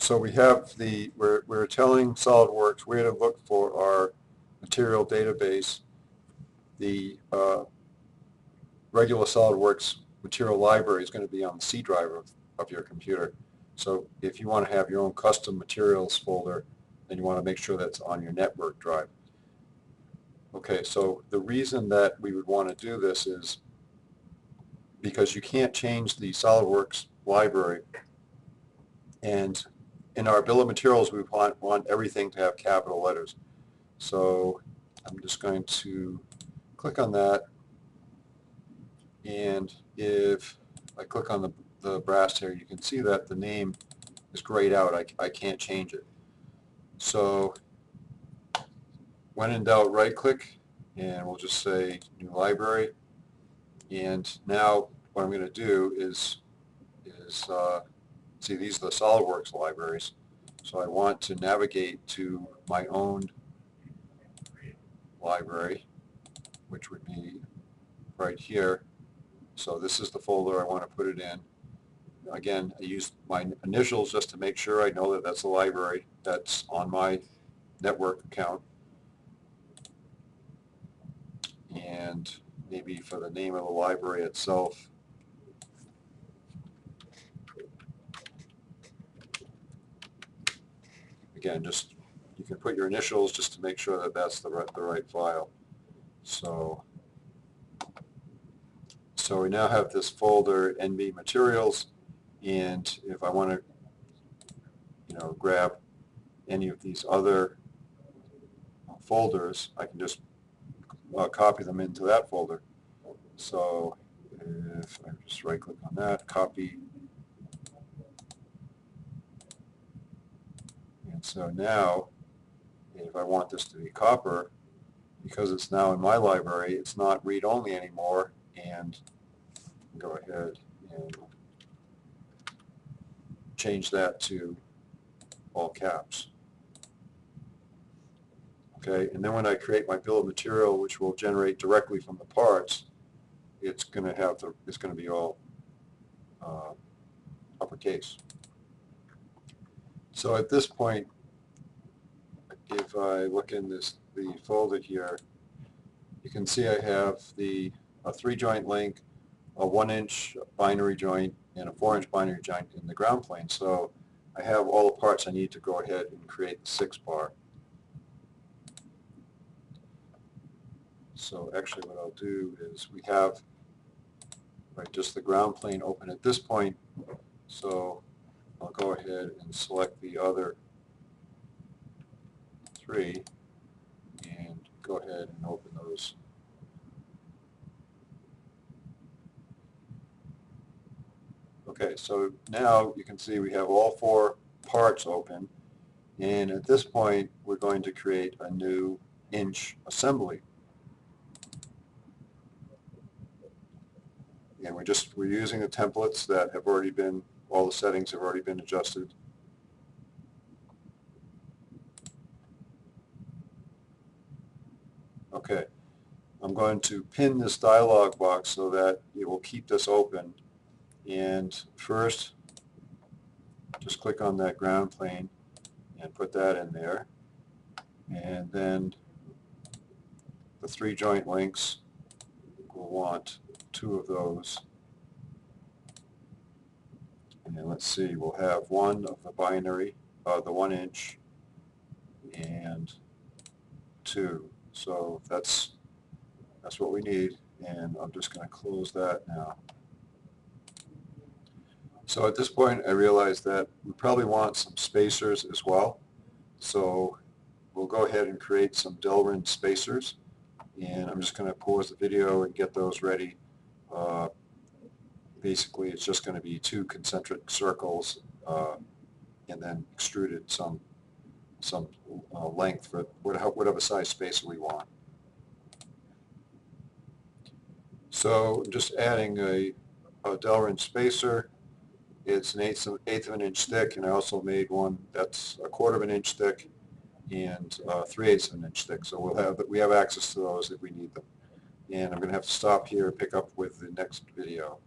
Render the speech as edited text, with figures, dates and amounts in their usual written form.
So we have we're telling SolidWorks where to look for our material database. The regular SolidWorks material library is going to be on the C drive of your computer. So if you want to have your own custom materials folder, then you want to make sure that's on your network drive. Okay, so the reason that we would want to do this is because you can't change the SolidWorks library, and in our bill of materials we want everything to have capital letters. So I'm just going to click on that, and if I click on the brass here, you can see that the name is grayed out. I can't change it. So when in doubt, right click, and we'll just say new library. And now what I'm going to do is see, these are the SolidWorks libraries. So I want to navigate to my own library, which would be right here. So this is the folder I want to put it in. Again, I use my initials just to make sure I know that that's the library that's on my network account. And maybe for the name of the library itself, again, just you can put your initials just to make sure that that's the right file. So we now have this folder, NB Materials, and if I want to, grab any of these other folders, I can just copy them into that folder. So if I just right-click on that, copy, and so now if I want this to be copper, because it's now in my library, it's not read-only anymore, and go ahead and change that to all caps. Okay, and then when I create my bill of material, which will generate directly from the parts, it's going to be all uppercase. So at this point, if I look in the folder here, you can see I have a 3-joint link, a 1-inch binary joint, and a 4-inch binary joint in the ground plane. So I have all the parts I need to go ahead and create the 6-bar. So actually what I'll do is we have just the ground plane open at this point. So I'll go ahead and select the other 3 and go ahead and open those. Okay, so now you can see we have all 4 parts open, and at this point we're going to create a new inch assembly. And we're using the templates that have already been, all the settings have already been adjusted. Okay, I'm going to pin this dialog box so that it will keep this open. And first, just click on that ground plane and put that in there. And then the 3 joint links, we'll want 2 of those. And then let's see, we'll have 1 of the binary, the 1-inch, and 2. So that's what we need, and I'm just going to close that now. So at this point I realize that we probably want some spacers as well. So we'll go ahead and create some Delrin spacers, and I'm just going to pause the video and get those ready. Basically it's just going to be 2 concentric circles and then extruded some length for whatever size spacer we want. So I'm just adding a Delrin spacer. It's an eighth of an inch thick, and I also made one that's a 1/4 of an inch thick and 3/8 of an inch thick. So we have access to those if we need them. And I'm going to have to stop here and pick up with the next video.